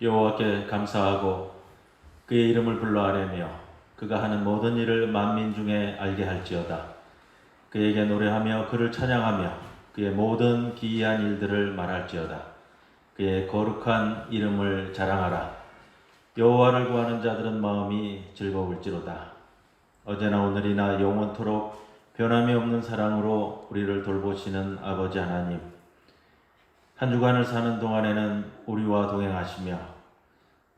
여호와께 감사하고 그의 이름을 불러 아뢰며 그가 하는 모든 일을 만민 중에 알게 할지어다. 그에게 노래하며 그를 찬양하며 그의 모든 기이한 일들을 말할지어다. 그의 거룩한 이름을 자랑하라. 여호와를 구하는 자들은 마음이 즐거울지로다. 어제나 오늘이나 영원토록 변함이 없는 사랑으로 우리를 돌보시는 아버지 하나님, 한 주간을 사는 동안에는 우리와 동행하시며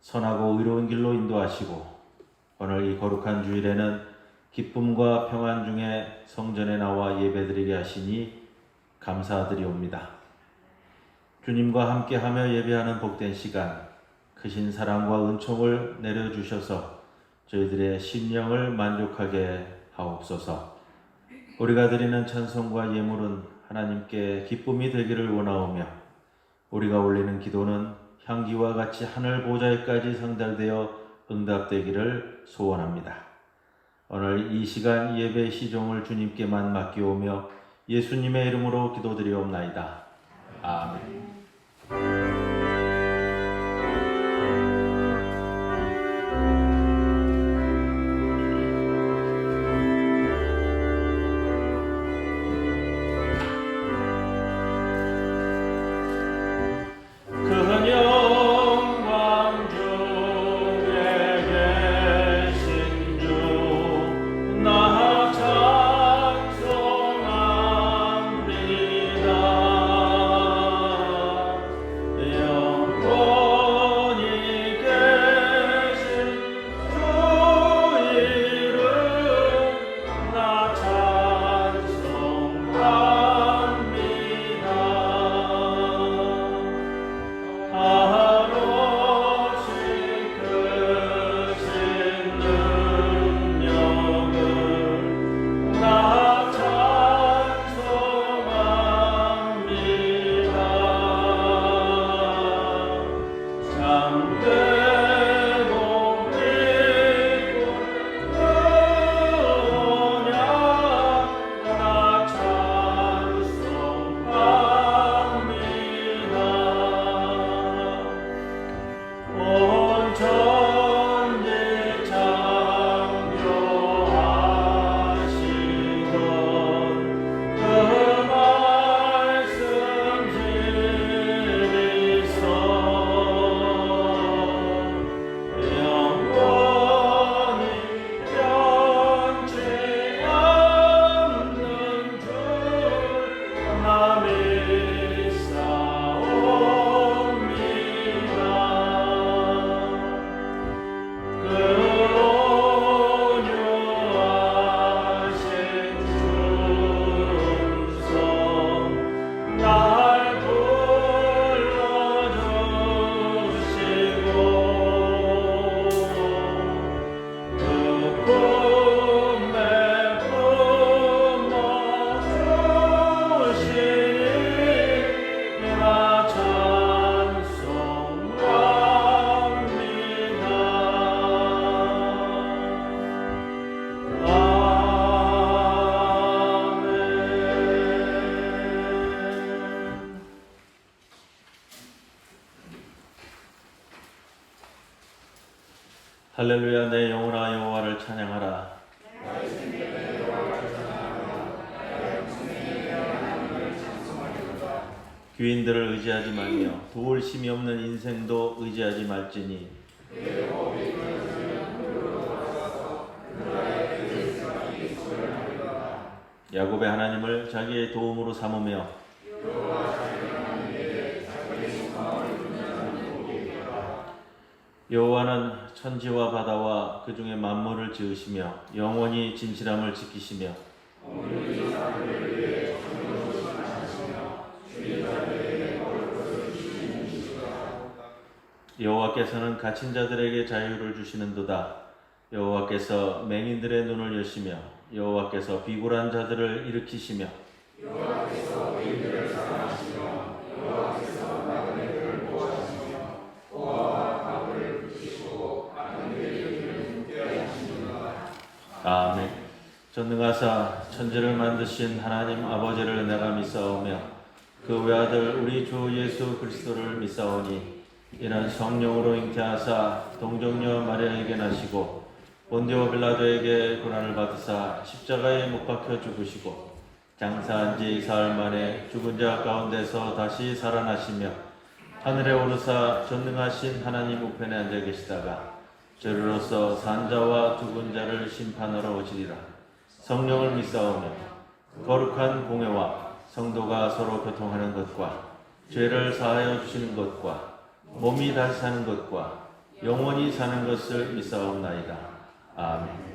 선하고 의로운 길로 인도하시고 오늘 이 거룩한 주일에는 기쁨과 평안 중에 성전에 나와 예배드리게 하시니 감사드리옵니다. 주님과 함께하며 예배하는 복된 시간, 크신 사랑과 은총을 내려주셔서 저희들의 심령을 만족하게 하옵소서. 우리가 드리는 찬송과 예물은 하나님께 기쁨이 되기를 원하오며 우리가 올리는 기도는 향기와 같이 하늘 보좌에까지 상달되어 응답되기를 소원합니다. 오늘 이 시간 예배 시종을 주님께만 맡기오며 예수님의 이름으로 기도드리옵나이다. 아멘. 할렐루야. 내 영혼아 여호와를 찬양하라. 귀인들을 의지하지 말며 도울 힘이 없는 인생도 의지하지 말지니 야곱의 하나님을 자기의 도움으로 삼으며 여호와는 천지와 바다와 그 중에 만물을 지으시며 영원히 진실함을 지키시며 여호와께서는 갇힌 자들에게 자유를 주시는도다. 여호와께서 맹인들의 눈을 여시며 여호와께서 비굴한 자들을 일으키시며 여호와께서 의인들을 사랑하시며 여호와께서 나그네들을 보호하시며 고아와 과부를 붙이시고 악인들의 길을 굽게 하시느니라. 아멘. 전능하사 천지를 만드신 하나님 아버지를 내가 믿사오며 그 외아들 우리 주 예수 그리스도를 믿사오니 이런 성령으로 잉태하사 동정녀 마리아에게 나시고 본디오 빌라도에게 고난을 받으사 십자가에 못 박혀 죽으시고 장사한 지 사흘 만에 죽은 자 가운데서 다시 살아나시며 하늘에 오르사 전능하신 하나님 우편에 앉아 계시다가 저리로서 산자와 죽은 자를 심판하러 오시리라. 성령을 믿사오며 거룩한 공회와 성도가 서로 교통하는 것과 죄를 사하여 주시는 것과 몸이 다시 사는 것과 영원히 사는 것을 믿사옵나이다. 아멘.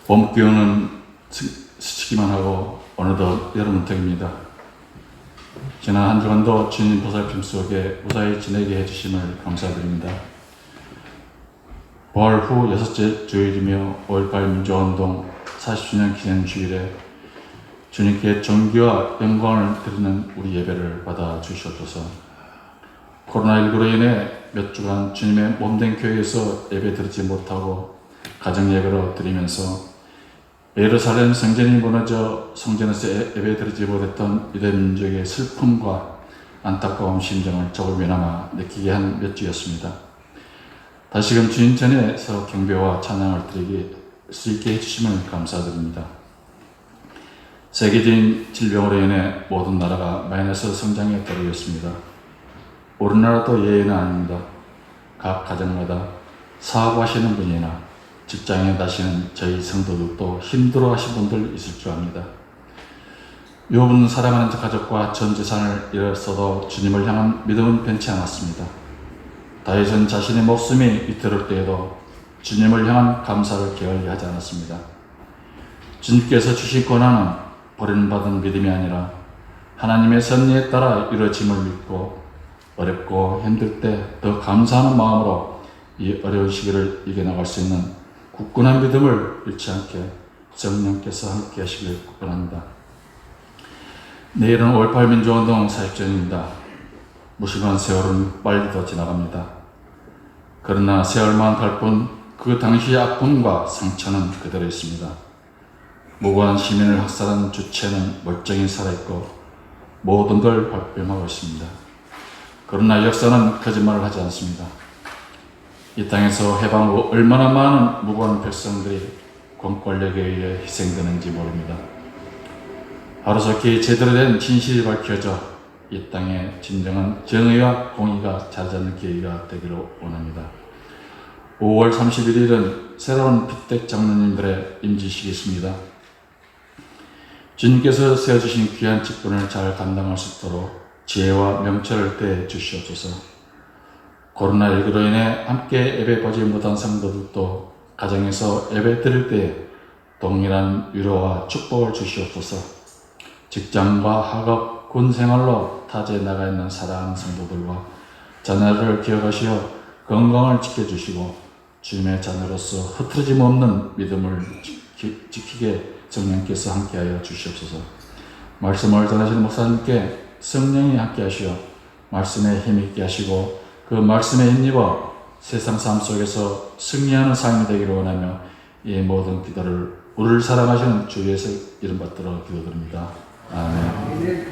봄 기온은 스치기만 하고 어느덧 여름은택입니다. 지난 한 주간도 주님 보살핌 속에 무사히 지내게 해주심을 감사드립니다. 부활 후 6째 주일이며 5.18 민주화운동 40주년 기념주일에 주님께 존귀와 영광을 드리는 우리 예배를 받아 주시옵소서. 코로나19로 인해 몇 주간 주님의 몸된 교회에서 예배 드리지 못하고 가정 예배로 드리면서 예루살렘 성전이 무너져 성전에서 예배 드리지 못했던 유대 민족의 슬픔과 안타까운 심정을 조금이나마 느끼게 한 몇 주였습니다. 다시금 주님 전에서 경배와 찬양을 드리기 수 있게 해주심을 감사드립니다. 세계적인 질병으로 인해 모든 나라가 마이너스 성장에 떨어져 있습니다. 우리나라도 예외는 아닙니다. 각 가정마다 사업하시는 분이나 직장에 다시는 저희 성도들도 힘들어하신 분들 있을 줄 압니다. 욥은 사랑하는 가족과 전 재산을 잃었어도 주님을 향한 믿음은 변치 않았습니다. 다윗은 자신의 목숨이 위태로울 때에도 주님을 향한 감사를 게을리하지 않았습니다. 주님께서 주신 권한은 버림받은 믿음이 아니라 하나님의 섭리에 따라 이루어짐을 믿고 어렵고 힘들 때 더 감사하는 마음으로 이 어려운 시기를 이겨나갈 수 있는 굳건한 믿음을 잃지 않게 성령께서 함께 하시길 축원합니다. 내일은 5.18 민주운동 40주년입니다. 무심한 세월은 빨리도 지나갑니다. 그러나 세월만 갈 뿐 그 당시의 아픔과 상처는 그대로 있습니다. 무고한 시민을 학살한 주체는 멀쩡히 살아있고 모든 걸 발뺌하고 있습니다. 그러나 역사는 거짓말을 하지 않습니다. 이 땅에서 해방 후 얼마나 많은 무고한 백성들이 권권력에 의해 희생되는지 모릅니다. 하루속히 제대로 된 진실이 밝혀져 이 땅에 진정한 정의와 공의가 찾아는 계기가 되기를 원합니다. 5월 31일은 새로운 핏대 장로님들의 임지식이십니다. 주님께서 세워주신 귀한 직분을 잘 감당할 수 있도록 지혜와 명철을 떼 주시옵소서. 코로나19로 인해 함께 예배 보지 못한 성도들도 가정에서 예배 드릴 때 동일한 위로와 축복을 주시옵소서. 직장과 학업, 군 생활로 타지에 나가 있는 사랑하는 성도들과 자녀를 기억하시어 건강을 지켜주시고 주님의 자녀로서 흐트러짐 없는 믿음을 지키게 성령께서 함께하여 주시옵소서. 말씀을 전하시는 목사님께 성령이 함께하시어 말씀에 힘있게 하시고 그 말씀에 힘입어 세상 삶 속에서 승리하는 삶이 되기를 원하며 이 모든 기도를 우리를 사랑하시는 주 예수 이름 받들어 기도드립니다. 아멘.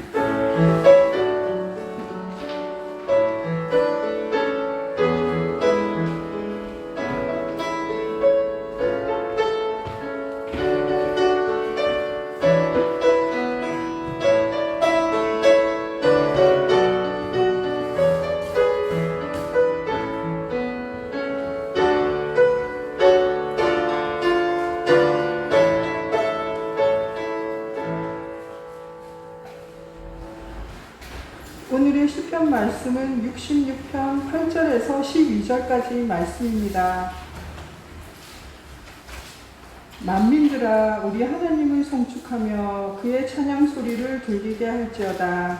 오늘의 시편 말씀은 66편 8절에서 12절까지 말씀입니다. 만민들아 우리 하나님을 송축하며 그의 찬양 소리를 들리게 할지어다.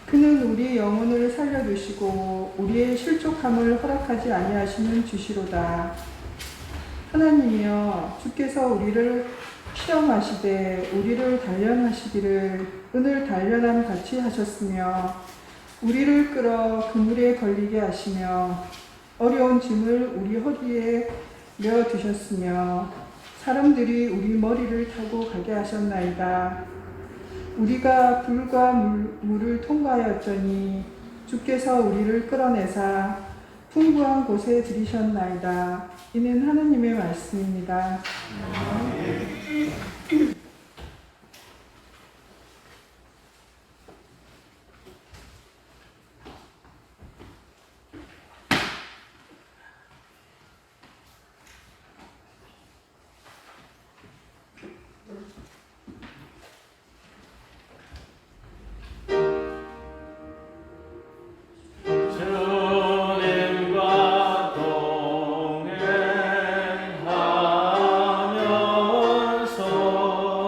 그는 우리 영혼을 살려두시고 우리의 실족함을 허락하지 아니하시는 주시로다. 하나님이여 주께서 우리를 시험하시되 우리를 단련하시기를 은을 단련함 같이 하셨으며 우리를 끌어 그물에 걸리게 하시며 어려운 짐을 우리 허리에 메어 두셨으며 사람들이 우리 머리를 타고 가게 하셨나이다. 우리가 불과 물을 통과하였더니 주께서 우리를 끌어내사 풍부한 곳에 들이셨나이다. 이는 하나님의 말씀입니다. 주님과 동행하면서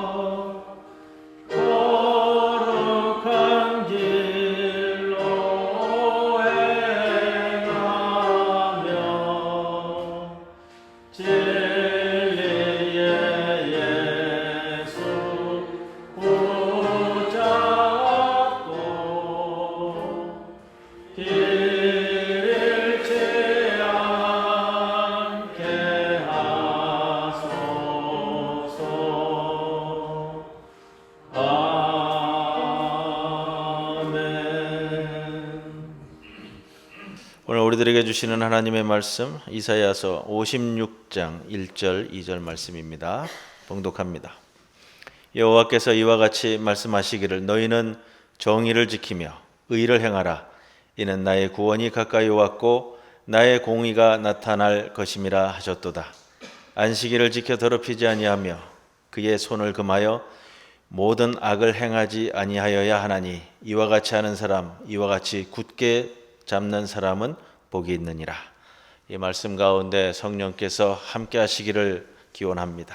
우리들에게 주시는 하나님의 말씀 이사야서 56장 1절 2절 말씀입니다. 봉독합니다. 여호와께서 이와 같이 말씀하시기를 너희는 정의를 지키며 의를 행하라. 이는 나의 구원이 가까이 왔고 나의 공의가 나타날 것임이라 하셨도다. 안식일을 지켜 더럽히지 아니하며 그의 손을 금하여 모든 악을 행하지 아니하여야 하나니 이와 같이 하는 사람 이와 같이 굳게 잡는 사람은 복이 있느니라. 이 말씀 가운데 성령께서 함께 하시기를 기원합니다.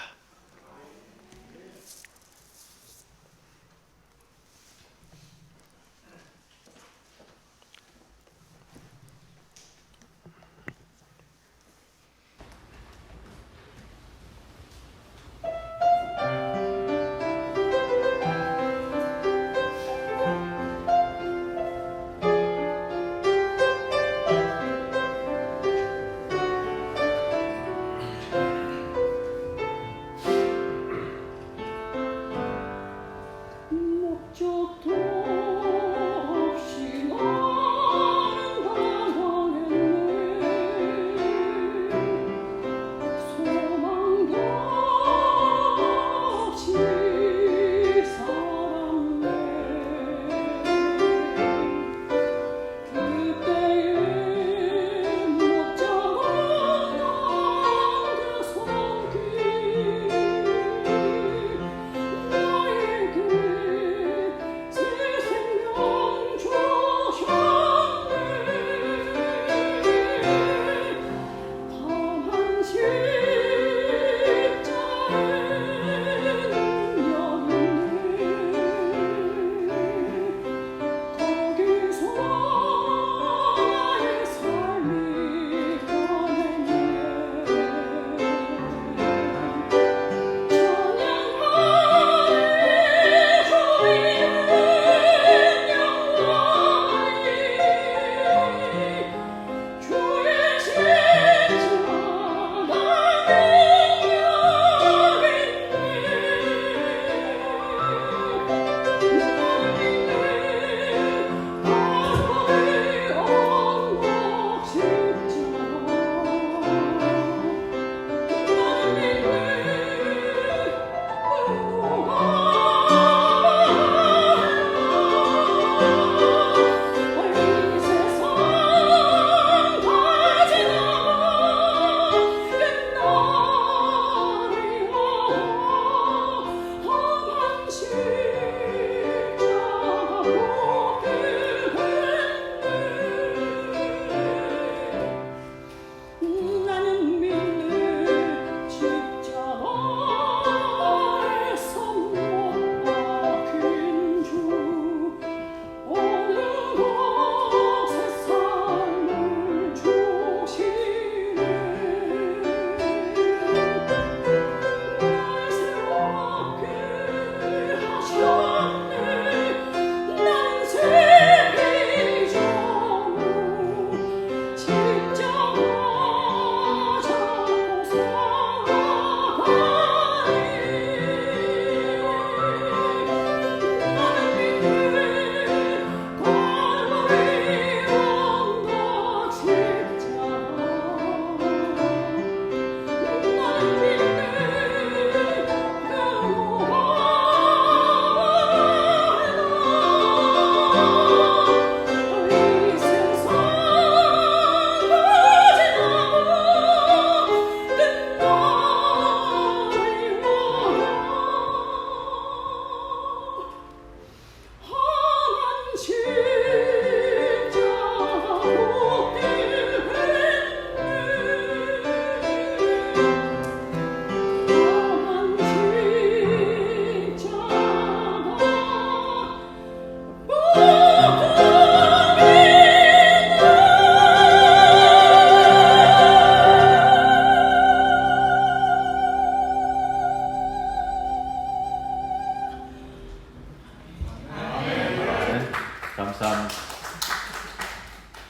감사합니다.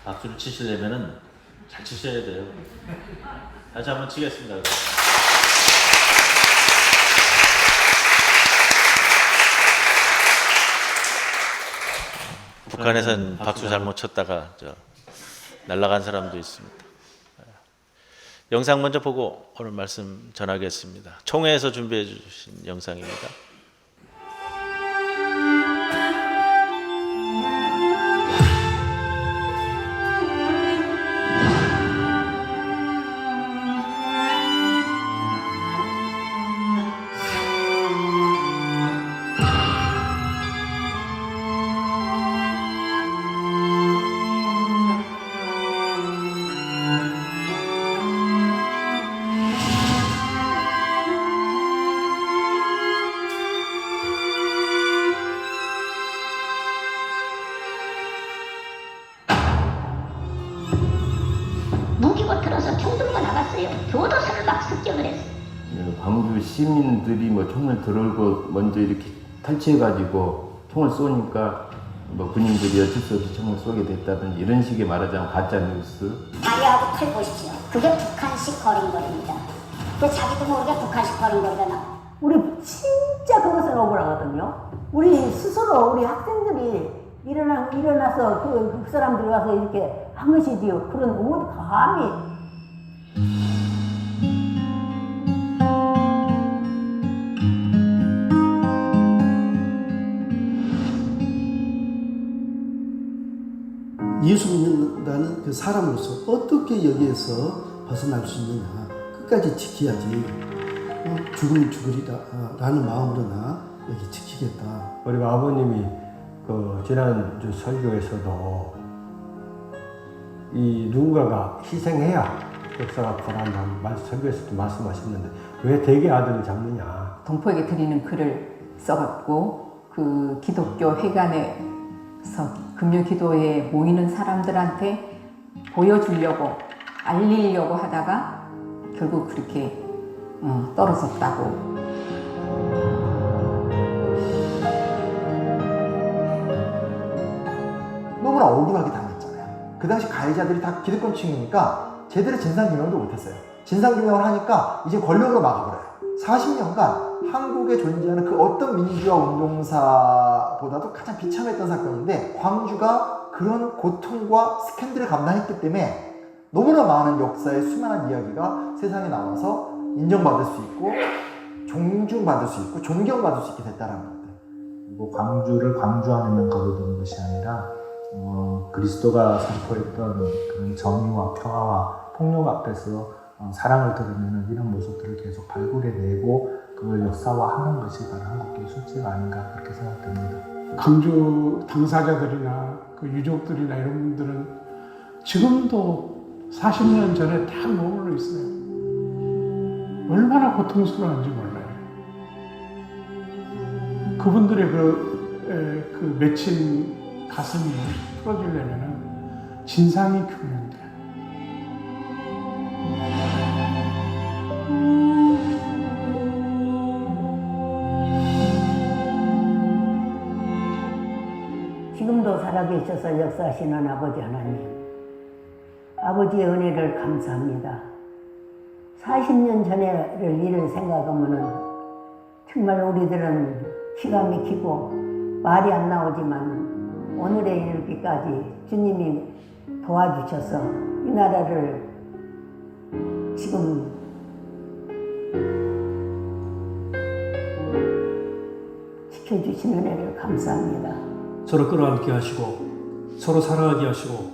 박수를 치시려면은 잘 치셔야 돼요. 다시 한번 치겠습니다. 북한에선 박수 잘못 쳤다가 날아간 사람도 있습니다. 영상 먼저 보고 오늘 말씀 전하겠습니다. 총회에서 준비해 주신 영상입니다. 무기고 들어서 총 들고 나갔어요. 교도소를 막 습격을 했어요. 광주 시민들이 뭐 총을 들고 먼저 이렇게 탈취해가지고 총을 쏘니까 뭐 군인들이 어쩔 수 없이 총을 쏘게 됐다든지 이런 식의 말하자면 가짜 뉴스. 다리하고 칼 보십시오. 그게 북한식 거린거리입니다. 그 자기도 모르게 북한식 거린거리가 나. 우리 진짜 그것은 억울하거든요. 우리 스스로 우리 학생들이 일어나서 그 사람들이 와서 이렇게 한 것이지요. 그런 어디 감히. 예수 믿는다는 그 사람으로서 어떻게 여기에서 벗어날 수 있느냐, 끝까지 지켜야지. 죽으면 죽으리라는 마음으로나 여기 지키겠다. 우리 아버님이 그 지난주 설교에서도 이 누군가가 희생해야 역사가 변한다는 설교에서도 말씀하셨는데 왜 대개 아들을 잡느냐. 동포에게 드리는 글을 써갖고 그 기독교 회관에서 금요기도에 모이는 사람들한테 보여주려고 알리려고 하다가 결국 그렇게 떨어졌다고. 너무나 억울하게 당했잖아요. 그 당시 가해자들이 다 기득권층이니까 제대로 진상규명도 못했어요. 진상규명을 하니까 이제 권력으로 막아버려요. 40년간 한국에 존재하는 그 어떤 민주화 운동사보다도 가장 비참했던 사건인데 광주가 그런 고통과 스캔들을 감당했기 때문에 너무나 많은 역사의 수많은 이야기가 세상에 나와서 인정받을 수 있고 존중받을 수 있고 존경받을 수 있게 됐다는 것들. 뭐 광주를 광주 안에만 거두는 것이 아니라 그리스도가 선포했던 그런 정의와 평화와 폭력 앞에서 사랑을 드러내는 이런 모습들을 계속 발굴해내고 그걸 역사화하는 것이 바로 한국교회 술지가 아닌가 그렇게 생각됩니다. 광주 당사자들이나 그 유족들이나 이런 분들은 지금도 40년 전에 다 머물러 있어요. 얼마나 고통스러운지 몰라요. 그분들의 그 맺힌 가슴이 풀어주려면 진상이 규명돼요. 지금도 살아계셔서 역사하시는 아버지 하나님, 아버지의 은혜를 감사합니다. 40년 전의 일을 생각하면은 정말 우리들은 기가 막히고 말이 안 나오지만 오늘에 이르기까지 주님이 도와주셔서 이 나라를 지금 지켜주신 은혜를 감사합니다. 서로 끌어안게 하시고 서로 사랑하게 하시고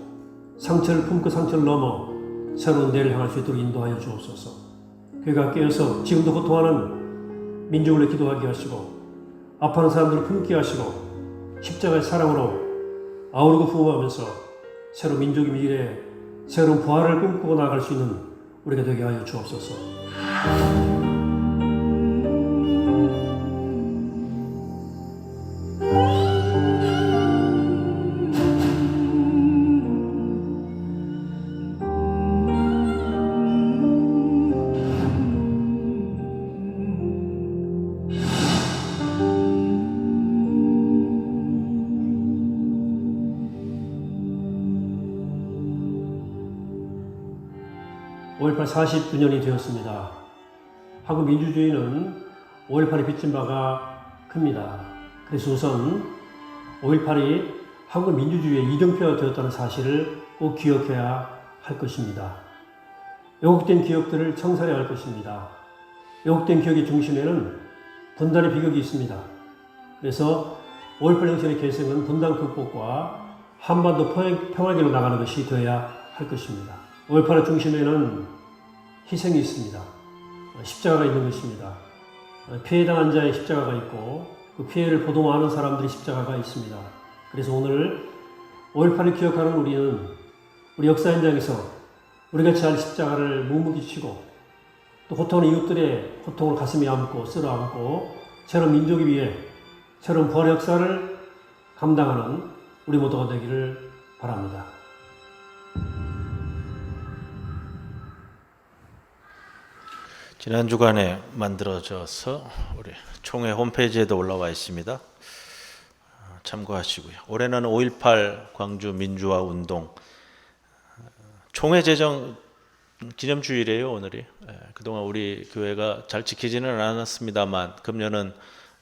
상처를 품고 상처를 넘어 새로운 내일을 향할 수 있도록 인도하여 주옵소서. 교회가 깨어서 지금도 고통하는 민족을 기도하게 하시고 아파하는 사람들을 품게 하시고 십자가의 사랑으로 아우르고 부흥하면서 새로운 민족의 미래에 새로운 부활을 꿈꾸고 나아갈 수 있는 우리가 되게 하여 주옵소서. 5.18 40주년이 되었습니다. 한국 민주주의는 5.18이 빚진 바가 큽니다. 그래서 우선 5.18이 한국 민주주의의 이정표가 되었다는 사실을 꼭 꼭 기억해야 할 것입니다. 왜곡된 기억들을 청산해야 할 것입니다. 왜곡된 기억의 중심에는 분단의 비극이 있습니다. 그래서 5.18 정신의 계승은 분단 극복과 한반도 평화기로 나가는 것이 되어야 할 것입니다. 5.18의 중심에는 희생이 있습니다. 십자가가 있는 것입니다. 피해당한 자의 십자가가 있고 그 피해를 보동하는 사람들의 십자가가 있습니다. 그래서 오늘 5.18을 기억하는 우리는 우리 역사 현장에서 우리같이 할 십자가를 묵묵히 지고 또 고통하는 이웃들의 고통을 가슴에 안고 쓸어 안고 새로운 민족을 위해 새로운 부활의 역사를 감당하는 우리 모두가 되기를 바랍니다. 지난 주간에 만들어져서 우리 총회 홈페이지에도 올라와 있습니다. 참고하시고요. 올해는 5.18 광주 민주화 운동 총회 제정 기념주일이에요, 오늘이. 그동안 우리 교회가 잘 지키지는 않았습니다만 금년은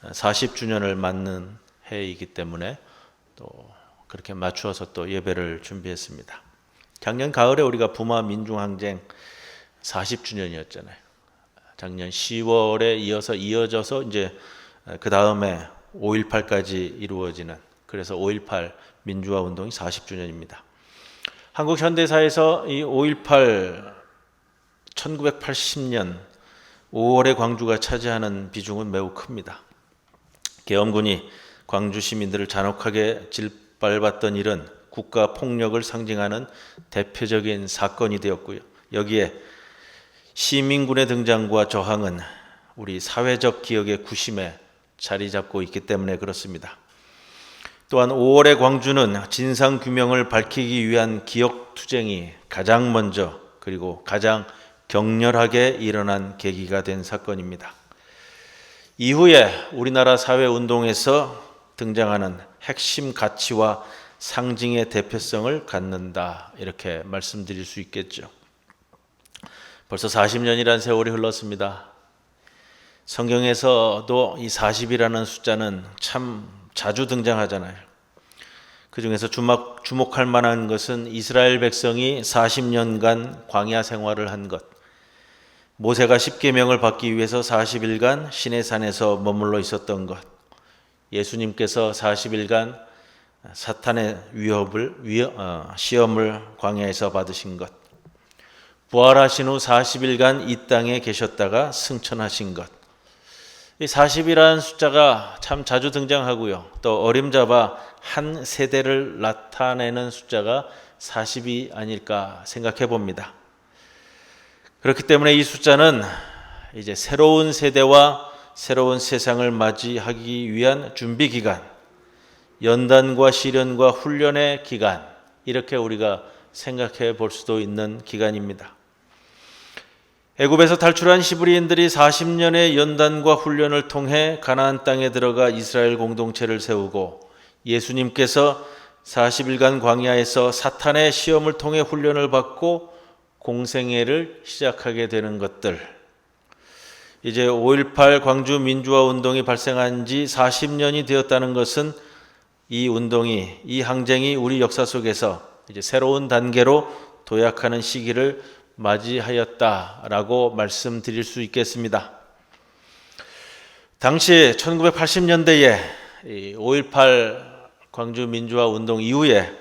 40주년을 맞는 해이기 때문에 또 그렇게 맞추어서 또 예배를 준비했습니다. 작년 가을에 우리가 부마 민중항쟁 40주년이었잖아요. 작년 10월에 이어져서 이제 그 다음에 5.18까지 이루어지는, 그래서 5.18 민주화 운동이 40주년입니다. 한국 현대사에서 이 5.18 1980년 5월에 광주가 차지하는 비중은 매우 큽니다. 계엄군이 광주 시민들을 잔혹하게 짓밟았던 일은 국가 폭력을 상징하는 대표적인 사건이 되었고요. 여기에 시민군의 등장과 저항은 우리 사회적 기억의 구심에 자리 잡고 있기 때문에 그렇습니다. 또한 5월의 광주는 진상규명을 밝히기 위한 기억투쟁이 가장 먼저 그리고 가장 격렬하게 일어난 계기가 된 사건입니다. 이후에 우리나라 사회운동에서 등장하는 핵심 가치와 상징의 대표성을 갖는다, 이렇게 말씀드릴 수 있겠죠. 벌써 40년이라는 세월이 흘렀습니다. 성경에서도 이 40이라는 숫자는 참 자주 등장하잖아요. 그 중에서 주목할 만한 것은 이스라엘 백성이 40년간 광야 생활을 한 것, 모세가 십계명을 받기 위해서 40일간 시내산에서 머물러 있었던 것, 예수님께서 40일간 사탄의 시험을 광야에서 받으신 것, 부활하신 후 40일간 이 땅에 계셨다가 승천하신 것. 이 40이라는 숫자가 참 자주 등장하고요. 또 어림잡아 한 세대를 나타내는 숫자가 40이 아닐까 생각해 봅니다. 그렇기 때문에 이 숫자는 이제 새로운 세대와 새로운 세상을 맞이하기 위한 준비 기간, 연단과 시련과 훈련의 기간, 이렇게 우리가 생각해 볼 수도 있는 기간입니다. 애굽에서 탈출한 히브리인들이 40년의 연단과 훈련을 통해 가나안 땅에 들어가 이스라엘 공동체를 세우고, 예수님께서 40일간 광야에서 사탄의 시험을 통해 훈련을 받고 공생애를 시작하게 되는 것들, 이제 5.18 광주 민주화 운동이 발생한 지 40년이 되었다는 것은 이 운동이, 이 항쟁이 우리 역사 속에서 이제 새로운 단계로 도약하는 시기를 맞이하였다라고 말씀드릴 수 있겠습니다. 당시 1980년대에 5.18 광주 민주화 운동 이후에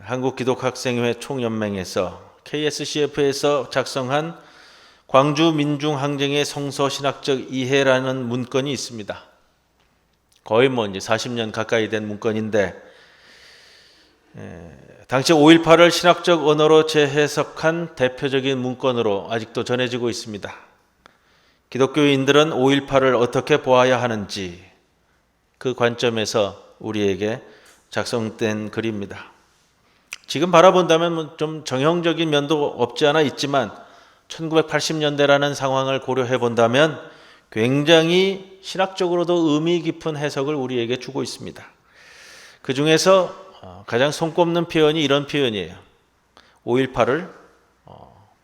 한국기독학생회 총연맹에서 KSCF에서 작성한 광주 민중항쟁의 성서신학적 이해라는 문건이 있습니다. 거의 이제 40년 가까이 된 문건인데, 당시 5.18을 신학적 언어로 재해석한 대표적인 문건으로 아직도 전해지고 있습니다. 기독교인들은 5.18을 어떻게 보아야 하는지, 그 관점에서 우리에게 작성된 글입니다. 지금 바라본다면 좀 정형적인 면도 없지 않아 있지만 1980년대라는 상황을 고려해 본다면 굉장히 신학적으로도 의미 깊은 해석을 우리에게 주고 있습니다. 그 중에서 가장 손꼽는 표현이 이런 표현이에요. 5.18을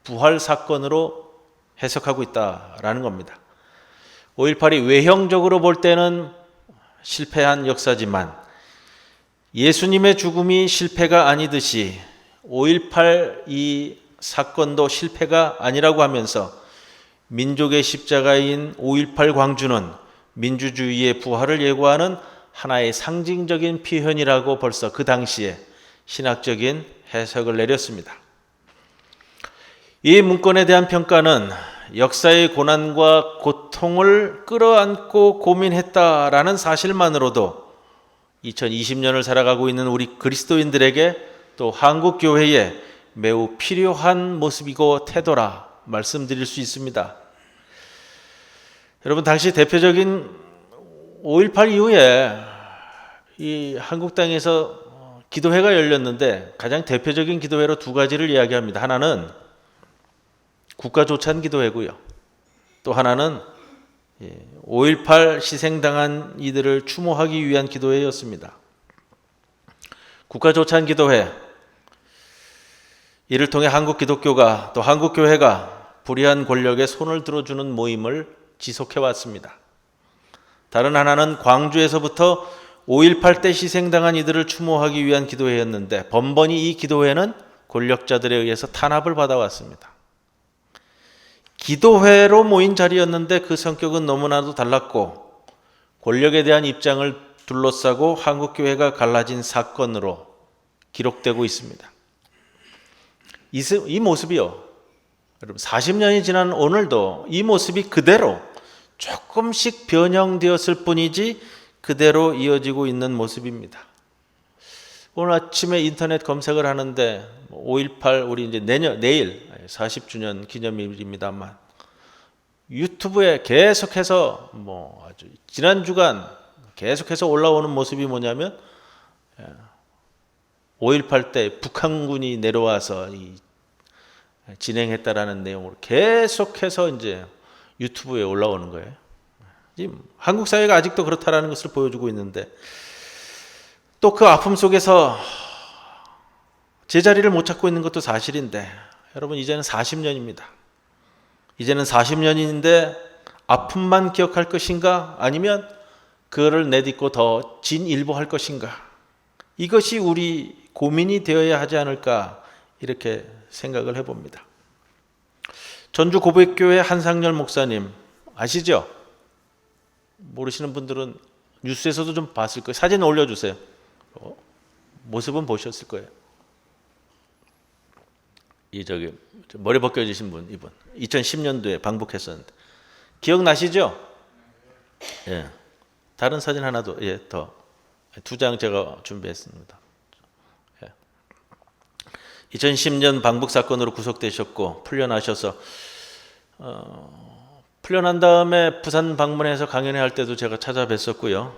부활 사건으로 해석하고 있다라는 겁니다. 5.18이 외형적으로 볼 때는 실패한 역사지만 예수님의 죽음이 실패가 아니듯이 5.18 이 사건도 실패가 아니라고 하면서 민족의 십자가인 5.18 광주는 민주주의의 부활을 예고하는 하나의 상징적인 표현이라고 벌써 그 당시에 신학적인 해석을 내렸습니다. 이 문건에 대한 평가는 역사의 고난과 고통을 끌어안고 고민했다라는 사실만으로도 2020년을 살아가고 있는 우리 그리스도인들에게 또 한국 교회에 매우 필요한 모습이고 태도라 말씀드릴 수 있습니다. 여러분, 당시 대표적인 5.18 이후에 이 한국 땅에서 기도회가 열렸는데 가장 대표적인 기도회로 두 가지를 이야기합니다. 하나는 국가조찬 기도회고요. 또 하나는 5.18 희생당한 이들을 추모하기 위한 기도회였습니다. 국가조찬 기도회, 이를 통해 한국 기독교가 또 한국 교회가 불의한 권력에 손을 들어주는 모임을 지속해왔습니다. 다른 하나는 광주에서부터 5.18 때 희생당한 이들을 추모하기 위한 기도회였는데 번번이 이 기도회는 권력자들에 의해서 탄압을 받아왔습니다. 기도회로 모인 자리였는데 그 성격은 너무나도 달랐고 권력에 대한 입장을 둘러싸고 한국교회가 갈라진 사건으로 기록되고 있습니다. 이 모습이요, 여러분, 40년이 지난 오늘도 이 모습이 그대로 조금씩 변형되었을 뿐이지 그대로 이어지고 있는 모습입니다. 오늘 아침에 인터넷 검색을 하는데 5.18 우리 이제 내일 40주년 기념일입니다만 유튜브에 계속해서 아주 지난 주간 계속해서 올라오는 모습이 뭐냐면 5.18 때 북한군이 내려와서 진행했다라는 내용으로 계속해서 이제 유튜브에 올라오는 거예요. 지금 한국 사회가 아직도 그렇다라는 것을 보여주고 있는데 또 그 아픔 속에서 제자리를 못 찾고 있는 것도 사실인데 여러분, 이제는 40년입니다. 이제는 40년인데 아픔만 기억할 것인가? 아니면 그거를 내딛고 더 진일보할 것인가? 이것이 우리 고민이 되어야 하지 않을까 이렇게 생각을 해봅니다. 전주 고백교회 한상열 목사님 아시죠? 모르시는 분들은 뉴스에서도 좀 봤을 거예요. 사진 올려주세요. 모습은 보셨을 거예요. 저기 머리 벗겨지신 분, 이분 2010년도에 방북했었는데 기억나시죠? 예. 다른 사진 하나 더, 더 두 장 제가 준비했습니다. 2010년 방북 사건으로 구속되셨고 풀려나셔서 풀려난 다음에 부산 방문해서 강연회 할 때도 제가 찾아뵀었고요.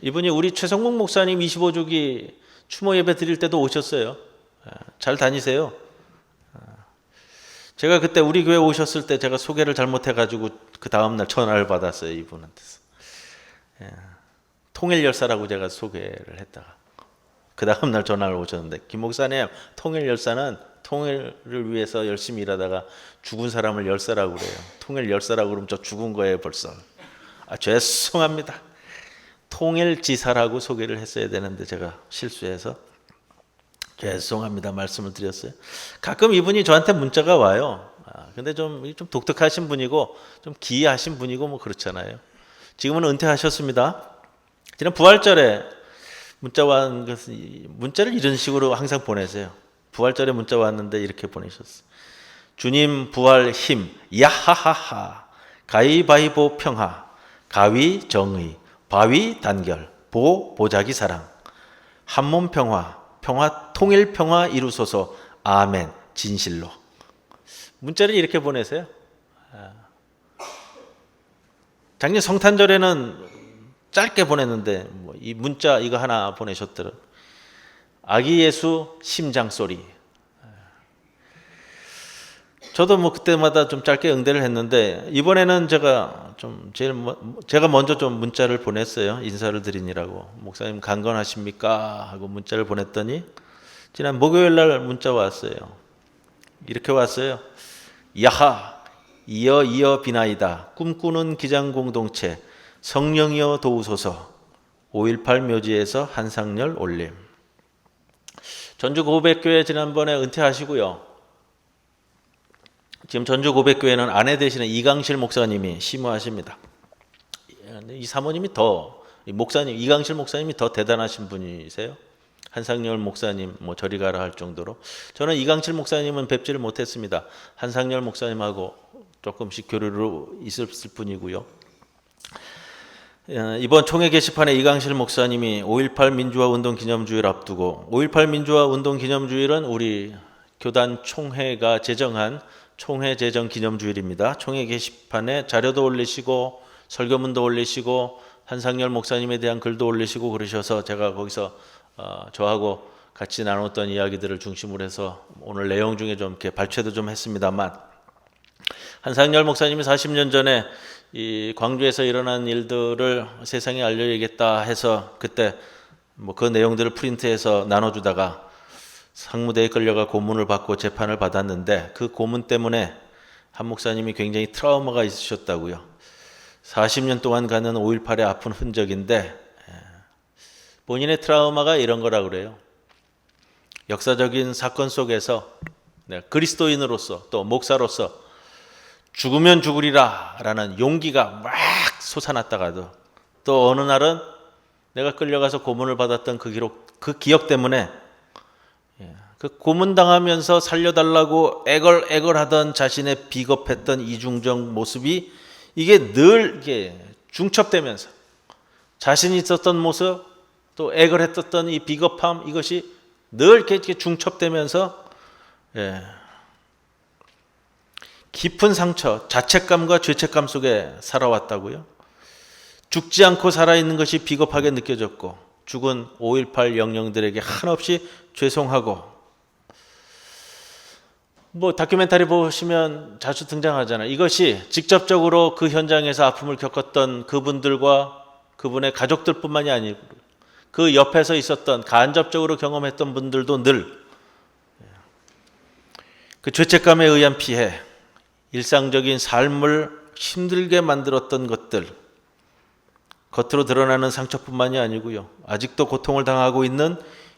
이분이 우리 최성국 목사님 25주기 추모 예배 드릴 때도 오셨어요. 잘 다니세요. 제가 그때 우리 교회 오셨을 때 제가 소개를 잘못해가지고 그 다음날 전화를 받았어요, 이분한테서. 통일열사라고 제가 소개를 했다가 그 다음날 전화를 오셨는데, 김 목사님, 통일열사는 통일을 위해서 열심히 일하다가 죽은 사람을 열사라고 그래요. 통일열사라고 그러면 저 죽은 거예요 벌써. 죄송합니다. 통일지사라고 소개를 했어야 되는데 제가 실수해서 죄송합니다 말씀을 드렸어요. 가끔 이분이 저한테 문자가 와요. 근데 좀 독특하신 분이고 좀 기이하신 분이고 뭐 그렇잖아요. 지금은 은퇴하셨습니다. 지난 부활절에 문자 왔는 것은, 문자를 이런 식으로 항상 보내세요. 부활절에 문자 왔는데 이렇게 보내셨어요. 주님 부활 힘 야하하하, 가위바위보 평화, 가위 정의, 바위 단결, 보 보자기 사랑, 한몸 평화, 평화 통일 평화 이루소서, 아멘 진실로. 문자를 이렇게 보내세요. 작년 성탄절에는 짧게 보냈는데 이 문자 이거 하나 보내셨더라. 아기 예수 심장 소리. 저도 뭐 그때마다 좀 짧게 응대를 했는데 이번에는 제가 먼저 좀 문자를 보냈어요. 인사를 드리느라고. 목사님 강건하십니까? 하고 문자를 보냈더니 지난 목요일 날 문자 왔어요. 이렇게 왔어요. 야하 이어 비나이다. 꿈꾸는 기장 공동체 성령이여 도우소서. 5.18 묘지에서 한상열 올림. 전주고백교회 지난번에 은퇴하시고요. 지금 전주고백교회는 아내 되시는 이강실 목사님이 심우하십니다. 이 사모님이 목사님, 이강실 목사님이 더 대단하신 분이세요. 한상열 목사님 저리 가라 할 정도로. 저는 이강실 목사님은 뵙지를 못했습니다. 한상열 목사님하고 조금씩 교류로 있었을 뿐이고요. 이번 총회 게시판에 이강실 목사님이 5.18 민주화 운동 기념주일 앞두고, 5.18 민주화 운동 기념주일은 우리 교단 총회가 제정한 총회 제정 기념주일입니다. 총회 게시판에 자료도 올리시고 설교문도 올리시고 한상열 목사님에 대한 글도 올리시고 그러셔서 제가 거기서 저하고 같이 나눴던 이야기들을 중심으로 해서 오늘 내용 중에 좀 이렇게 발췌도 좀 했습니다만, 한상열 목사님이 40년 전에 이 광주에서 일어난 일들을 세상에 알려야겠다 해서 그때 그 내용들을 프린트해서 나눠주다가 상무대에 끌려가 고문을 받고 재판을 받았는데, 그 고문 때문에 한 목사님이 굉장히 트라우마가 있으셨다고요. 40년 동안 가는 5.18의 아픈 흔적인데, 본인의 트라우마가 이런 거라 그래요. 역사적인 사건 속에서 그리스도인으로서 또 목사로서 죽으면 죽으리라 라는 용기가 막 솟아났다가도 또 어느 날은 내가 끌려가서 고문을 받았던 그 기억 때문에 그 고문당하면서 살려달라고 애걸애걸하던 자신의 비겁했던 이중적 모습이 이게 늘 이게 중첩되면서 자신이 있었던 모습 또 애걸했었던 이 비겁함, 이것이 늘 이렇게 중첩되면서 깊은 상처, 자책감과 죄책감 속에 살아왔다고요. 죽지 않고 살아있는 것이 비겁하게 느껴졌고 죽은 5.18 영령들에게 한없이 죄송하고, 다큐멘터리 보시면 자주 등장하잖아요. 이것이 직접적으로 그 현장에서 아픔을 겪었던 그분들과 그분의 가족들뿐만이 아니고 그 옆에서 있었던 간접적으로 경험했던 분들도 늘 그 죄책감에 의한 피해, 일상적인 삶을 힘들게 만들었던 것들, 겉으로 드러나는 상처뿐만이 아니고요. 아직도 고통을 당하고 있는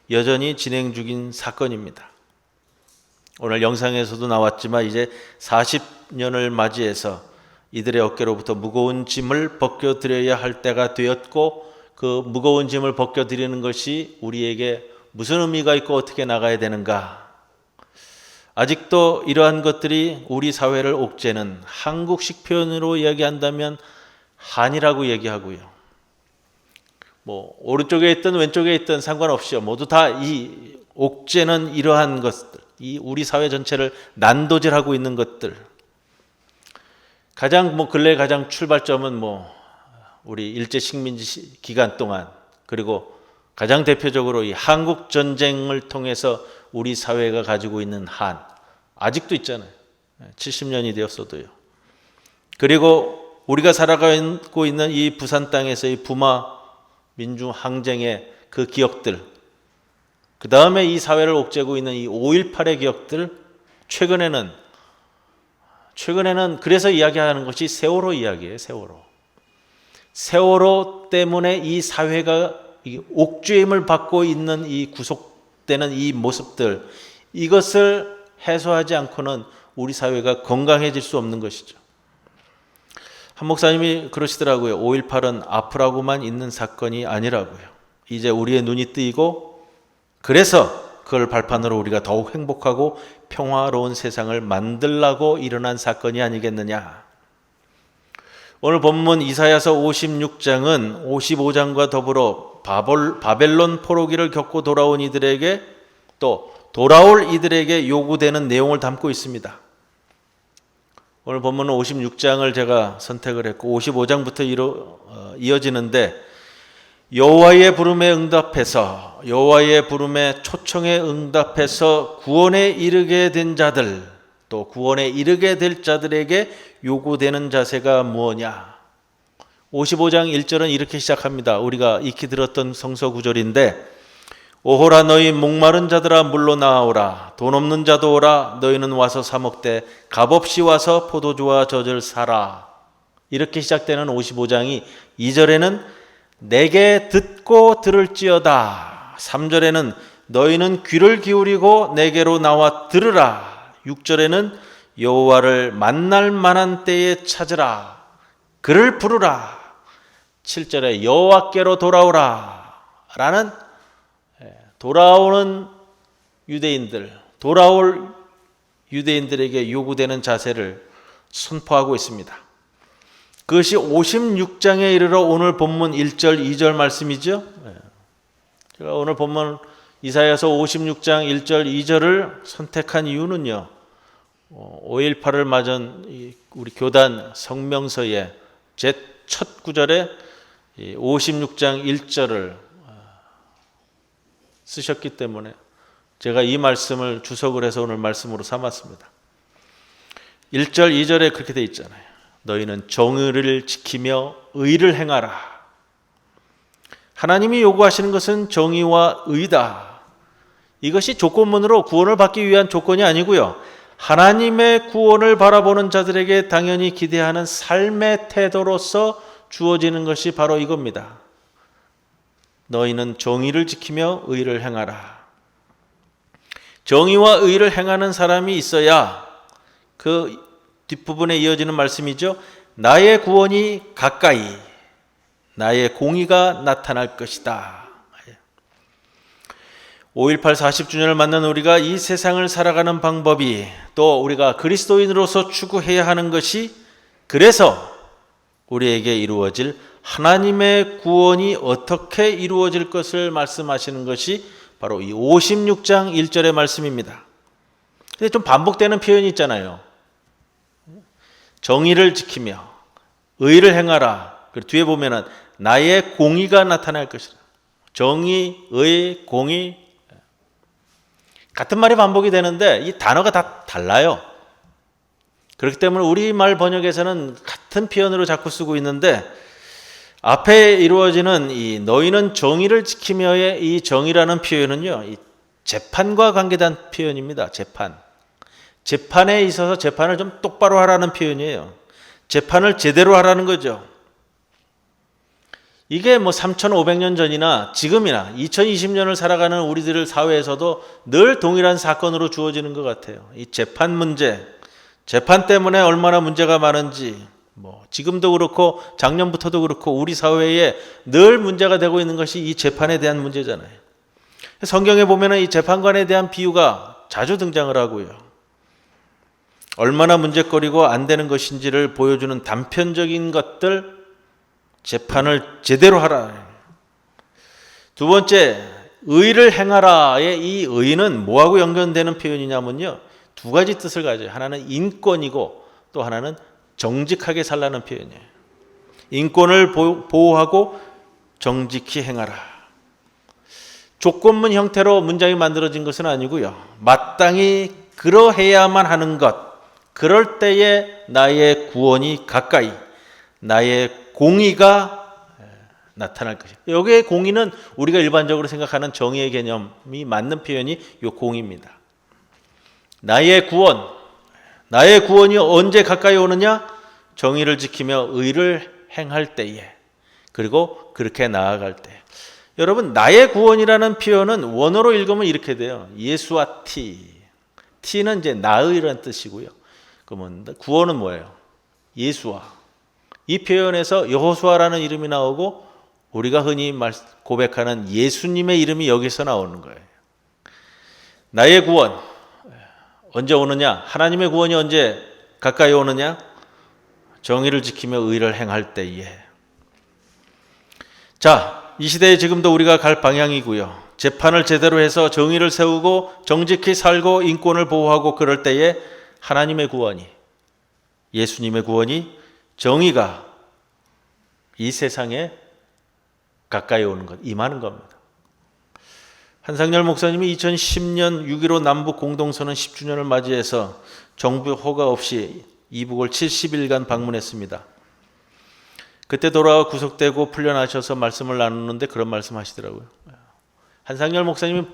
여전히 진행 중인 사건입니다. 오늘 영상에서도 나왔지만 이제 40년을 맞이해서 이들의 어깨로부터 무거운 짐을 벗겨드려야 할 때가 되었고, 그 무거운 짐을 벗겨드리는 것이 우리에게 무슨 의미가 있고 어떻게 나가야 되는가. 아직도 이러한 것들이 우리 사회를 옥죄는, 한국식 표현으로 이야기한다면 한이라고 얘기하고요. 오른쪽에 있든 왼쪽에 있든 상관없이요. 모두 다 이 옥죄는 이러한 것들, 이 우리 사회 전체를 난도질하고 있는 것들. 근래 가장 출발점은 우리 일제 식민지 기간 동안, 그리고 가장 대표적으로 이 한국 전쟁을 통해서 우리 사회가 가지고 있는 한, 아직도 있잖아요. 70년이 되었어도요. 그리고 우리가 살아가고 있는 이 부산 땅에서의 부마 민주 항쟁의 그 기억들, 그 다음에 이 사회를 옥죄고 있는 이 5.18의 기억들, 최근에는 그래서 이야기하는 것이 세월호 이야기예요. 세월호 때문에 이 사회가 옥죄임을 받고 있는 이 구속되는 이 모습들, 이것을 해소하지 않고는 우리 사회가 건강해질 수 없는 것이죠. 한 목사님이 그러시더라고요. 5.18은 아프라고만 있는 사건이 아니라고요. 이제 우리의 눈이 뜨이고, 그래서 그걸 발판으로 우리가 더욱 행복하고 평화로운 세상을 만들라고 일어난 사건이 아니겠느냐. 오늘 본문 이사야서 56장은 55장과 더불어 바벨론 포로기를 겪고 돌아온 이들에게, 또 돌아올 이들에게 요구되는 내용을 담고 있습니다. 오늘 본문은 56장을 제가 선택을 했고 55장부터 이어지는데, 여호와의 부름에 응답해서, 여호와의 부름에 초청에 응답해서 구원에 이르게 된 자들, 또 구원에 이르게 될 자들에게 요구되는 자세가 무엇이냐. 55장 1절은 이렇게 시작합니다. 우리가 익히 들었던 성서 구절인데, 오호라 너희 목마른 자들아 물로 나아오라. 돈 없는 자도 오라. 너희는 와서 사 먹되 값없이 와서 포도주와 젖을 사라. 이렇게 시작되는 55장이 2절에는 내게 듣고 들을지어다. 3절에는 너희는 귀를 기울이고 내게로 나와 들으라. 6절에는 여호와를 만날 만한 때에 찾으라. 그를 부르라. 7절에 여호와께로 돌아오라. 라는 돌아오는 유대인들, 돌아올 유대인들에게 요구되는 자세를 선포하고 있습니다. 그것이 56장에 이르러 오늘 본문 1절, 2절 말씀이죠. 제가 오늘 본문 이사야서 56장 1절, 2절을 선택한 이유는요. 5.18을 맞은 우리 교단 성명서의 제 첫 구절에 56장 1절을 쓰셨기 때문에 제가 이 말씀을 주석을 해서 오늘 말씀으로 삼았습니다. 1절, 2절에 그렇게 돼 있잖아요. 너희는 정의를 지키며 의를 행하라. 하나님이 요구하시는 것은 정의와 의다. 이것이 조건문으로 구원을 받기 위한 조건이 아니고요. 하나님의 구원을 바라보는 자들에게 당연히 기대하는 삶의 태도로서 주어지는 것이 바로 이겁니다. 너희는 정의를 지키며 의를 행하라. 정의와 의를 행하는 사람이 있어야 그 뒷부분에 이어지는 말씀이죠. 나의 구원이 가까이, 나의 공의가 나타날 것이다. 5.18 40주년을 맞는 우리가 이 세상을 살아가는 방법이, 또 우리가 그리스도인으로서 추구해야 하는 것이, 그래서 우리에게 이루어질 하나님의 구원이 어떻게 이루어질 것을 말씀하시는 것이 바로 이 56장 1절의 말씀입니다. 근데 좀 반복되는 표현이 있잖아요. 정의를 지키며 의를 행하라. 그리고 뒤에 보면은 나의 공의가 나타날 것이다. 정의, 의, 공의 같은 말이 반복이 되는데 이 단어가 다 달라요. 그렇기 때문에 우리말 번역에서는 같은 표현으로 자꾸 쓰고 있는데, 앞에 이루어지는 이 너희는 정의를 지키며의 이 정의라는 표현은요, 이 재판과 관계된 표현입니다. 재판에 있어서 재판을 좀 똑바로 하라는 표현이에요. 재판을 제대로 하라는 거죠. 이게 뭐 3,500년 전이나 지금이나 2020년을 살아가는 우리들 사회에서도 늘 동일한 사건으로 주어지는 것 같아요. 이 재판 문제, 재판 때문에 얼마나 문제가 많은지, 뭐 지금도 그렇고 작년부터도 그렇고 우리 사회에 늘 문제가 되고 있는 것이 이 재판에 대한 문제잖아요. 성경에 보면은 이 재판관에 대한 비유가 자주 등장을 하고요. 얼마나 문제거리고 안 되는 것인지를 보여주는 단편적인 것들, 재판을 제대로 하라. 두 번째, 의를 행하라의 이 의는 뭐하고 연관되는 표현이냐면요, 두 가지 뜻을 가져요. 하나는 인권이고 또 하나는 정직하게 살라는 표현이에요. 인권을 보호하고 정직히 행하라. 조건문 형태로 문장이 만들어진 것은 아니고요. 마땅히 그러해야만 하는 것, 그럴 때에 나의 구원이 가까이, 나의 공의가 나타날 것이다. 여기에 공의는 우리가 일반적으로 생각하는 정의의 개념이 맞는 표현이 이 공의입니다. 나의 구원이 언제 가까이 오느냐? 정의를 지키며 의를 행할 때에, 그리고 그렇게 나아갈 때. 여러분, 나의 구원이라는 표현은 원어로 읽으면 이렇게 돼요. 예수와 T는 이제 나의라는 뜻이고요. 그러면 구원은 뭐예요? 예수와. 이 표현에서 여호수아라는 이름이 나오고 우리가 흔히 고백하는 예수님의 이름이 여기서 나오는 거예요. 나의 구원 언제 오느냐? 하나님의 구원이 언제 가까이 오느냐? 정의를 지키며 의를 행할 때에. 자, 이 시대에 지금도 우리가 갈 방향이고요. 재판을 제대로 해서 정의를 세우고 정직히 살고 인권을 보호하고 그럴 때에 하나님의 구원이, 예수님의 구원이, 정의가 이 세상에 가까이 오는 것, 임하는 겁니다. 한상열 목사님이 2010년 6.15 남북 공동선언 10주년을 맞이해서 정부 허가 없이 이북을 70일간 방문했습니다. 그때 돌아와 구속되고 풀려나셔서 말씀을 나누는데 그런 말씀 하시더라고요. 한상열 목사님이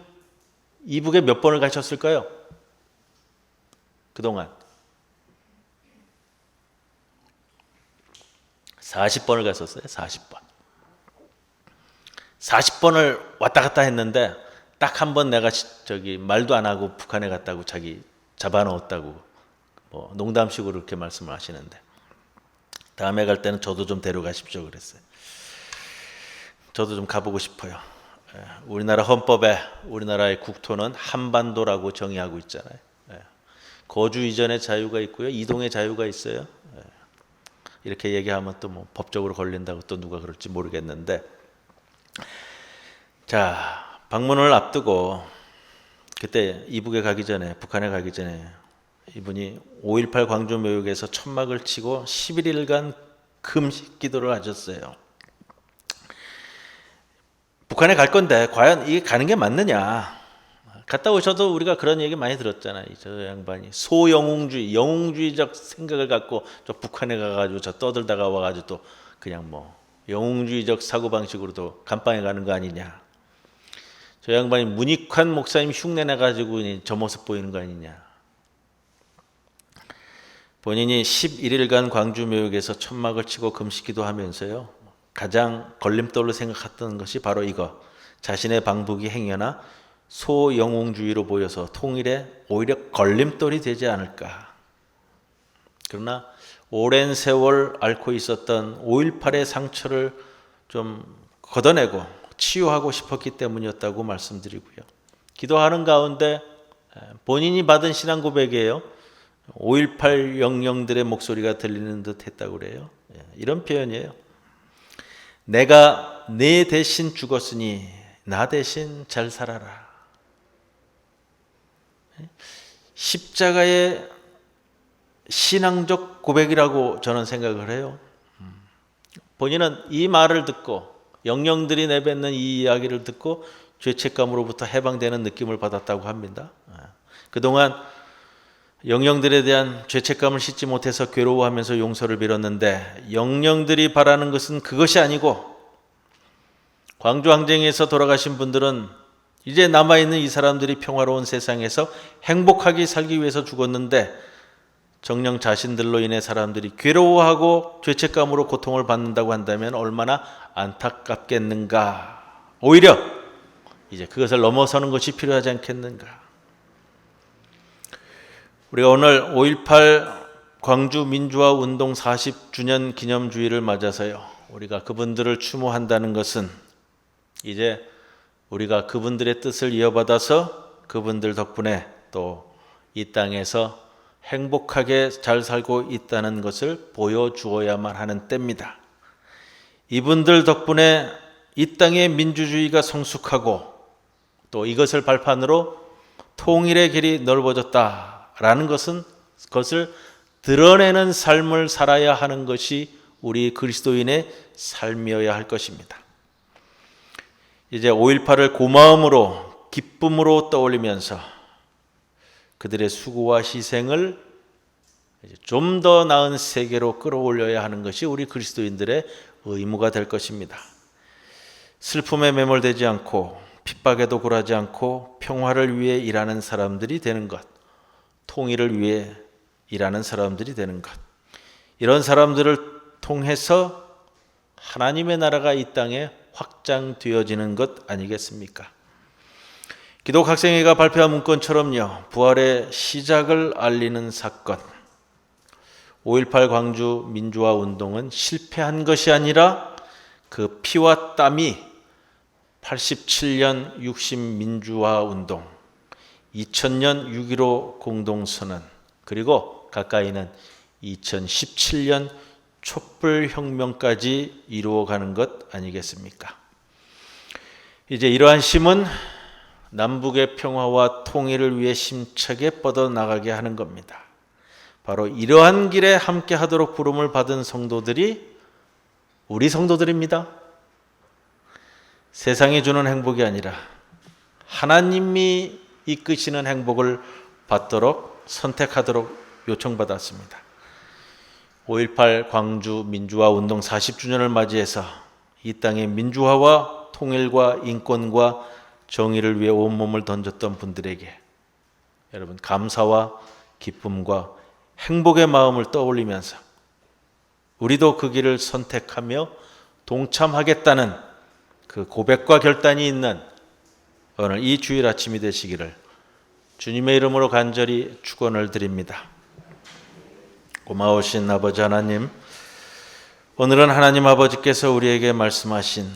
이북에 몇 번을 가셨을까요? 그동안 40번을 갔었어요. 40번. 40번을 왔다 갔다 했는데 딱 한 번 내가 말도 안 하고 북한에 갔다고 자기 잡아넣었다고 뭐 농담식으로 그렇게 말씀을 하시는데, 다음에 갈 때는 저도 좀 데려가십시오 그랬어요. 저도 좀 가보고 싶어요. 우리나라 헌법에 우리나라의 국토는 한반도라고 정의하고 있잖아요. 거주 이전의 자유가 있고요, 이동의 자유가 있어요. 이렇게 얘기하면 또 뭐 법적으로 걸린다고 또 누가 그럴지 모르겠는데, 자, 방문을 앞두고 그때 이북에 가기 전에, 북한에 가기 전에 이분이 5.18 광주묘역에서 천막을 치고 11일간 금식 기도를 하셨어요. 북한에 갈 건데 과연 이게 가는 게 맞느냐? 갔다 오셔도 우리가 그런 얘기 많이 들었잖아요. 저 양반이 소영웅주의, 영웅주의적 생각을 갖고 저 북한에 가가지고 저 떠들다가 와가지고 또 그냥 뭐 영웅주의적 사고방식으로도 감방에 가는 거 아니냐. 저 양반이 문익환 목사님 흉내내가지고 저 모습 보이는 거 아니냐. 본인이 11일간 광주묘역에서 천막을 치고 금식기도 하면서요, 가장 걸림돌로 생각했던 것이 바로 이거, 자신의 방북이 행여나 소영웅주의로 보여서 통일에 오히려 걸림돌이 되지 않을까. 그러나 오랜 세월 앓고 있었던 5.18의 상처를 좀 걷어내고 치유하고 싶었기 때문이었다고 말씀드리고요. 기도하는 가운데 본인이 받은 신앙 고백이에요. 5.18 영령들의 목소리가 들리는 듯 했다고 그래요. 이런 표현이에요. 내가 내 대신 죽었으니 나 대신 잘 살아라. 십자가의 신앙적 고백이라고 저는 생각을 해요. 본인은 이 말을 듣고, 영령들이 내뱉는 이 이야기를 듣고 죄책감으로부터 해방되는 느낌을 받았다고 합니다. 그동안 영령들에 대한 죄책감을 씻지 못해서 괴로워하면서 용서를 빌었는데, 영령들이 바라는 것은 그것이 아니고, 광주 항쟁에서 돌아가신 분들은 이제 남아있는 이 사람들이 평화로운 세상에서 행복하게 살기 위해서 죽었는데, 정령 자신들로 인해 사람들이 괴로워하고 죄책감으로 고통을 받는다고 한다면 얼마나 안타깝겠는가. 오히려 이제 그것을 넘어서는 것이 필요하지 않겠는가. 우리가 오늘 5.18 광주 민주화 운동 40주년 기념주의를 맞아서요, 우리가 그분들을 추모한다는 것은 이제 우리가 그분들의 뜻을 이어받아서 그분들 덕분에 또 이 땅에서 행복하게 잘 살고 있다는 것을 보여주어야만 하는 때입니다. 이분들 덕분에 이 땅의 민주주의가 성숙하고 또 이것을 발판으로 통일의 길이 넓어졌다라는 것은, 그것을 드러내는 삶을 살아야 하는 것이 우리 그리스도인의 삶이어야 할 것입니다. 이제 5.18을 고마움으로, 기쁨으로 떠올리면서 그들의 수고와 희생을 좀 더 나은 세계로 끌어올려야 하는 것이 우리 그리스도인들의 의무가 될 것입니다. 슬픔에 매몰되지 않고 핍박에도 굴하지 않고 평화를 위해 일하는 사람들이 되는 것, 통일을 위해 일하는 사람들이 되는 것, 이런 사람들을 통해서 하나님의 나라가 이 땅에 확장되어지는 것 아니겠습니까? 기독학생회가 발표한 문건처럼요, 부활의 시작을 알리는 사건, 5.18 광주 민주화 운동은 실패한 것이 아니라 그 피와 땀이 87년 60 민주화 운동, 2000년 6.15 공동선언, 그리고 가까이는 2017년 촛불혁명까지 이루어가는 것 아니겠습니까? 이제 이러한 힘은 남북의 평화와 통일을 위해 힘차게 뻗어나가게 하는 겁니다. 바로 이러한 길에 함께 하도록 부름을 받은 성도들이 우리 성도들입니다. 세상이 주는 행복이 아니라 하나님이 이끄시는 행복을 받도록 선택하도록 요청받았습니다. 5.18 광주 민주화 운동 40주년을 맞이해서 이 땅의 민주화와 통일과 인권과 정의를 위해 온몸을 던졌던 분들에게 여러분 감사와 기쁨과 행복의 마음을 떠올리면서 우리도 그 길을 선택하며 동참하겠다는 그 고백과 결단이 있는 오늘 이 주일 아침이 되시기를 주님의 이름으로 간절히 축원을 드립니다. 고마우신 아버지 하나님, 오늘은 하나님 아버지께서 우리에게 말씀하신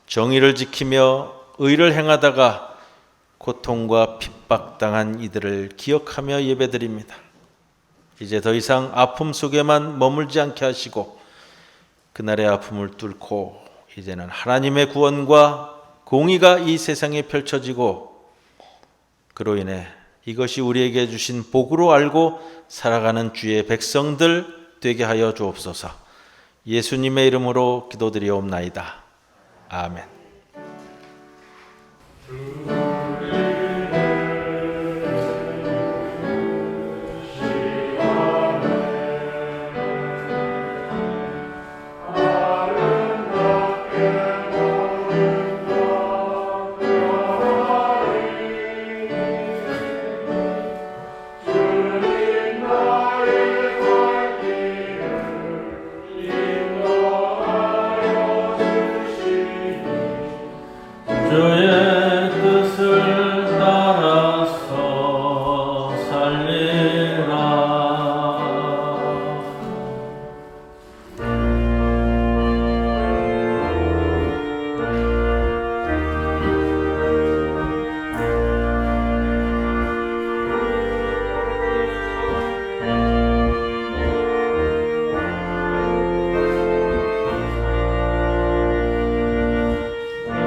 정의를 지키며 의를 행하다가 고통과 핍박당한 이들을 기억하며 예배드립니다. 이제 더 이상 아픔 속에만 머물지 않게 하시고 그날의 아픔을 뚫고 이제는 하나님의 구원과 공의가 이 세상에 펼쳐지고 그로 인해 이것이 우리에게 주신 복으로 알고 살아가는 주의 백성들 되게 하여 주옵소서. 예수님의 이름으로 기도드리옵나이다. 아멘. 주의 뜻을 따라서 살리라.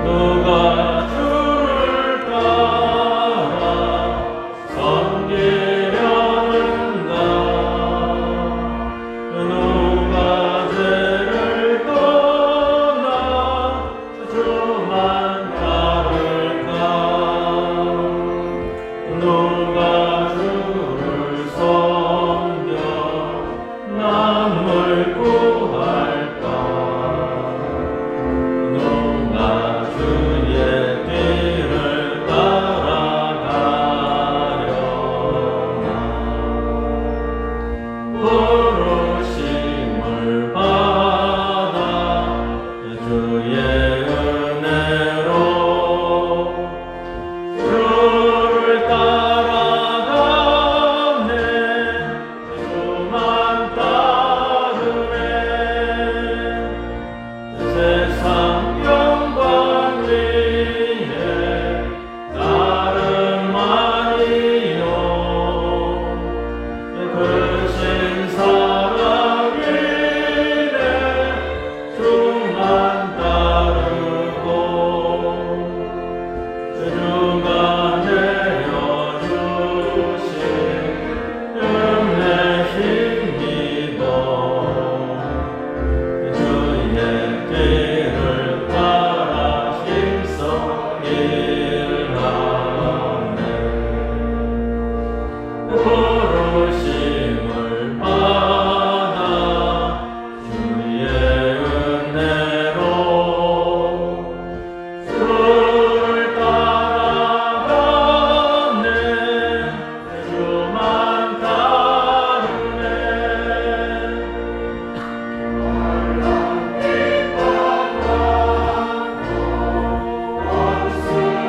누가 주를 따라 섬기려는가? 누가 죄를 떠나 주만 따를까? 누가 주를 섬겨 남을 구할까? 누가 주의 길을 따라가려나? 부르심을 받아 주의 은혜로 주를 따라가네. 주만 따르네. 세상 영광 위에 다름 아니요. 크신 사랑 위에 주만 따르고 주가 내려주신 은혜 힘 믿어 주의 길을 따라 힘써 일하네. 부르심을 받아 주의 은혜로 주를 따라가네. 주만 따르네. 원수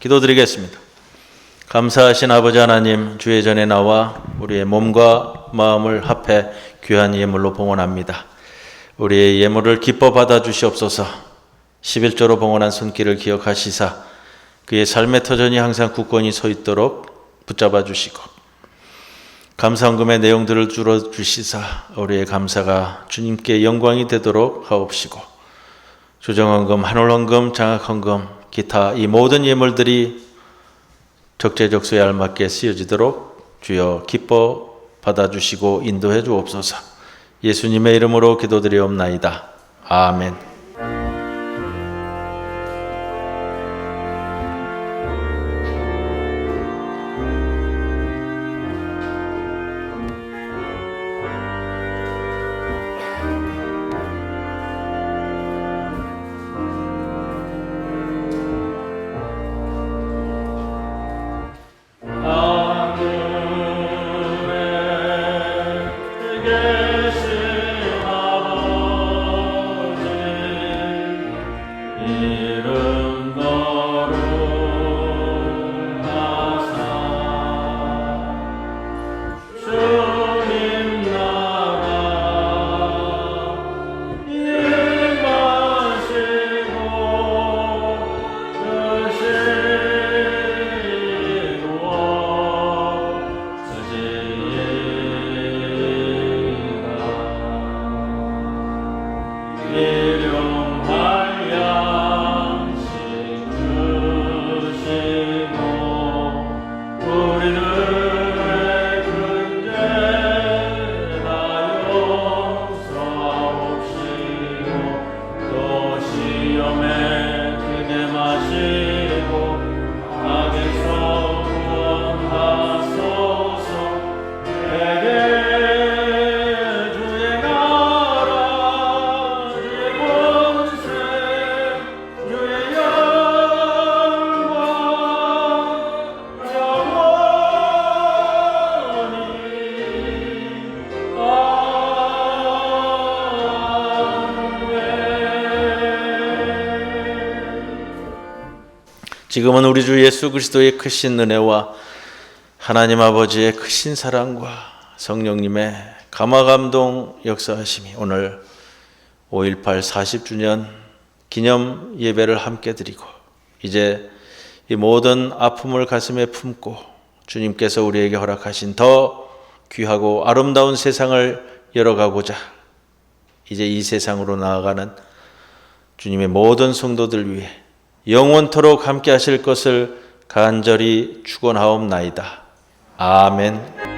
기도드리겠습니다. 감사하신 아버지 하나님, 주의 전에 나와 우리의 몸과 마음을 합해 귀한 예물로 봉헌합니다. 우리의 예물을 기뻐 받아 주시옵소서. 11조로 봉헌한 손길을 기억하시사 그의 삶의 터전이 항상 굳건히 서 있도록 붙잡아 주시고, 감사헌금의 내용들을 줄여주시사 우리의 감사가 주님께 영광이 되도록 하옵시고, 조정헌금, 한올헌금, 장학헌금, 기타 이 모든 예물들이 적재적소에 알맞게 쓰여지도록 주여 기뻐 받아주시고 인도해 주옵소서. 예수님의 이름으로 기도드리옵나이다. 아멘. 지금은 우리 주 예수 그리스도의 크신 은혜와 하나님 아버지의 크신 사랑과 성령님의 감화감동 역사하심이 오늘 5.18 40주년 기념 예배를 함께 드리고, 이제 이 모든 아픔을 가슴에 품고 주님께서 우리에게 허락하신 더 귀하고 아름다운 세상을 열어가고자 이제 이 세상으로 나아가는 주님의 모든 성도들 위해 영원토록 함께 하실 것을 간절히 축원하옵나이다. 아멘.